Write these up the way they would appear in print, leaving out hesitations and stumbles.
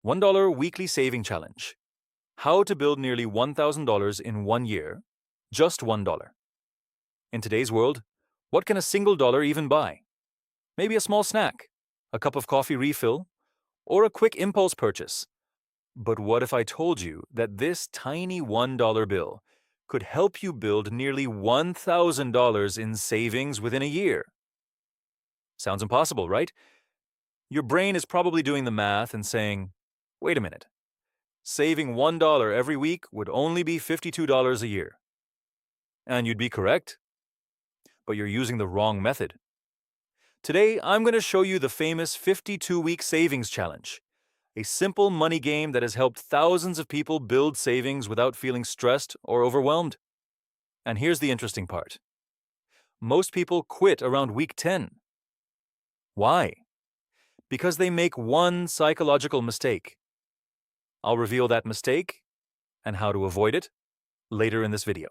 $1 Weekly Saving Challenge. How to build nearly $1,000 in 1 year, just $1. In today's world, what can a single dollar even buy? Maybe a small snack, a cup of coffee refill, or a quick impulse purchase. But what if I told you that this tiny $1 bill could help you build nearly $1,000 in savings within a year? Sounds impossible, right? Your brain is probably doing the math and saying, wait a minute, saving $1 every week would only be $52 a year. And you'd be correct, but you're using the wrong method. Today, I'm going to show you the famous 52-week savings challenge, a simple money game that has helped thousands of people build savings without feeling stressed or overwhelmed. And here's the interesting part. Most people quit around week 10. Why? Because they make one psychological mistake. I'll reveal that mistake and how to avoid it later in this video.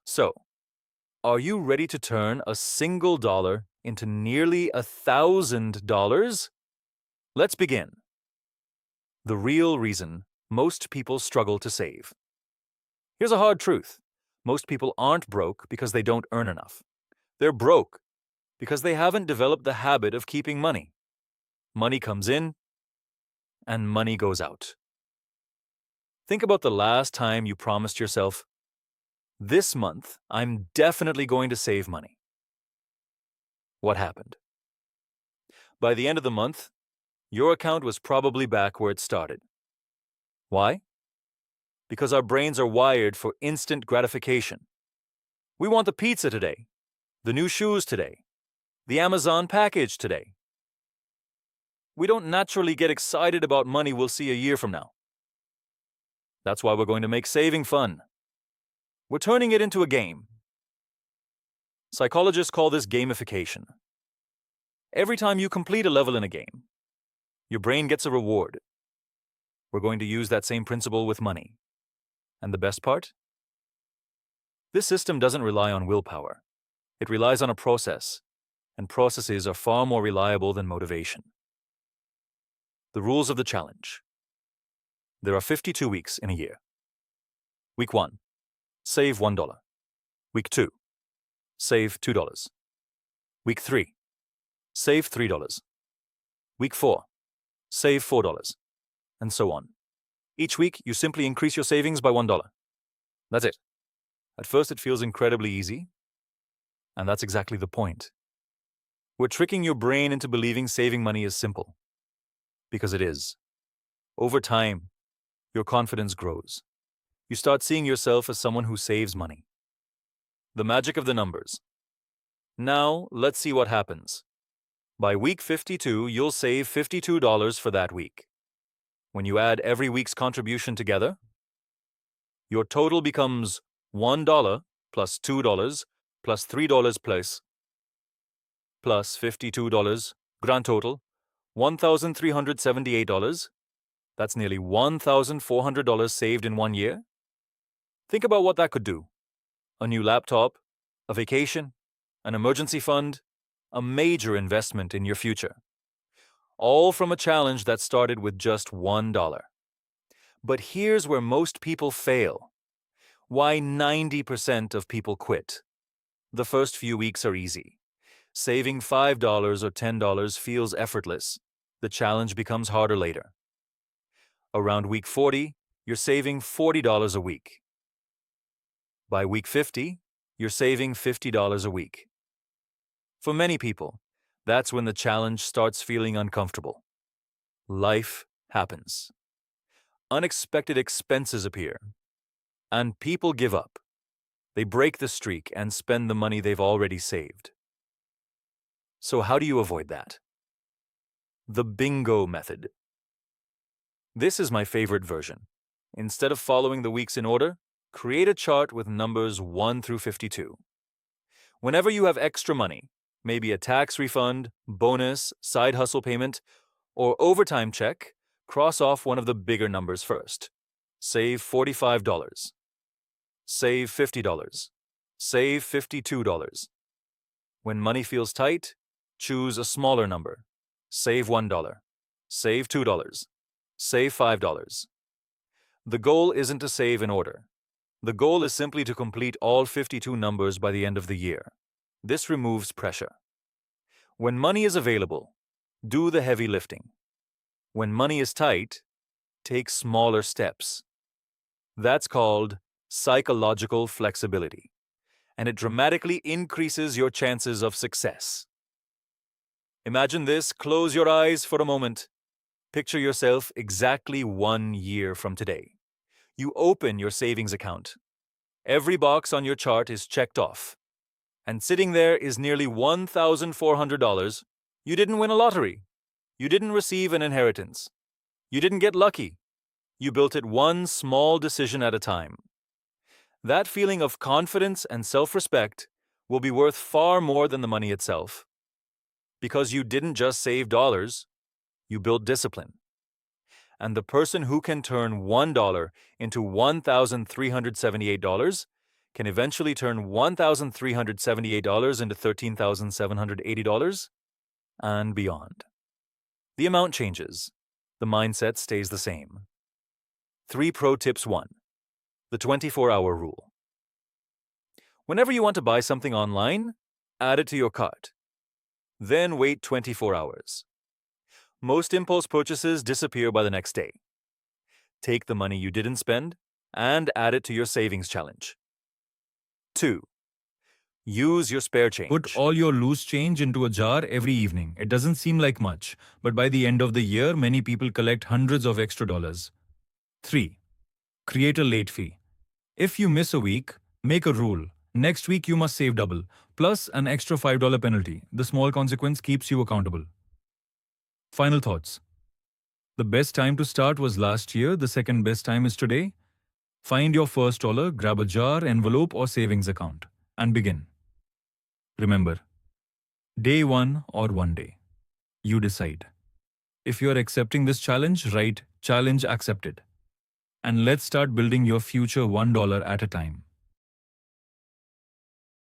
So, are you ready to turn a single dollar into nearly $1,000? Let's begin. The real reason most people struggle to save. Here's a hard truth. Most people aren't broke because they don't earn enough. They're broke because they haven't developed the habit of keeping money. Money comes in and money goes out. Think about the last time you promised yourself, this month, I'm definitely going to save money. What happened? By the end of the month, your account was probably back where it started. Why? Because our brains are wired for instant gratification. We want the pizza today, the new shoes today, the Amazon package today. We don't naturally get excited about money we'll see a year from now. That's why we're going to make saving fun. We're turning it into a game. Psychologists call this gamification. Every time you complete a level in a game, your brain gets a reward. We're going to use that same principle with money. And the best part? This system doesn't rely on willpower. It relies on a process, and processes are far more reliable than motivation. The rules of the challenge. There are 52 weeks in a year. Week 1. Save $1. Week 2. Save $2. Week 3. Save $3. Week 4. Save $4. And so on. Each week, you simply increase your savings by $1. That's it. At first, it feels incredibly easy. And that's exactly the point. We're tricking your brain into believing saving money is simple. Because it is. Over time, your confidence grows. You start seeing yourself as someone who saves money. The magic of the numbers. Now, let's see what happens. By week 52, you'll save $52 for that week. When you add every week's contribution together, your total becomes $1 plus $2 plus $3 plus $52, grand total, $1,378. That's nearly $1,400 saved in 1 year. Think about what that could do. A new laptop, a vacation, an emergency fund, a major investment in your future. All from a challenge that started with just $1. But here's where most people fail. Why 90% of people quit. The first few weeks are easy. Saving $5 or $10 feels effortless. The challenge becomes harder later. Around week 40, you're saving $40 a week. By week 50, you're saving $50 a week. For many people, that's when the challenge starts feeling uncomfortable. Life happens. Unexpected expenses appear. And people give up. They break the streak and spend the money they've already saved. So how do you avoid that? The bingo method. This is my favorite version. Instead of following the weeks in order, create a chart with numbers 1 through 52. Whenever you have extra money, maybe a tax refund, bonus, side hustle payment, or overtime check, cross off one of the bigger numbers first. Save $45. Save $50. Save $52. When money feels tight, choose a smaller number. Save $1. Save $2. Save $5. The goal isn't to save in order. The goal is simply to complete all 52 numbers by the end of the year. This removes pressure. When money is available, do the heavy lifting. When money is tight, take smaller steps. That's called psychological flexibility, and it dramatically increases your chances of success. Imagine this, close your eyes for a moment. Picture yourself exactly 1 year from today. You open your savings account. Every box on your chart is checked off. And sitting there is nearly $1,400. You didn't win a lottery. You didn't receive an inheritance. You didn't get lucky. You built it one small decision at a time. That feeling of confidence and self-respect will be worth far more than the money itself. Because you didn't just save dollars, you built discipline. And the person who can turn $1 into $1,378 can eventually turn $1,378 into $13,780 and beyond. The amount changes. The mindset stays the same. 3 Pro Tips 1. The 24-hour rule. Whenever you want to buy something online, add it to your cart. Then wait 24 hours. Most impulse purchases disappear by the next day. Take the money you didn't spend and add it to your savings challenge. 2. Use your spare change. Put all your loose change into a jar every evening. It doesn't seem like much, but by the end of the year, many people collect hundreds of extra dollars. 3. Create a late fee. If you miss a week, make a rule. Next week you must save double, plus an extra $5 penalty. The small consequence keeps you accountable. Final thoughts. The best time to start was last year. The second best time is today. Find your first dollar, grab a jar, envelope, or savings account, and begin. Remember, day 1 or 1 day. You decide. If you're accepting this challenge, write "Challenge accepted." And let's start building your future $1 at a time.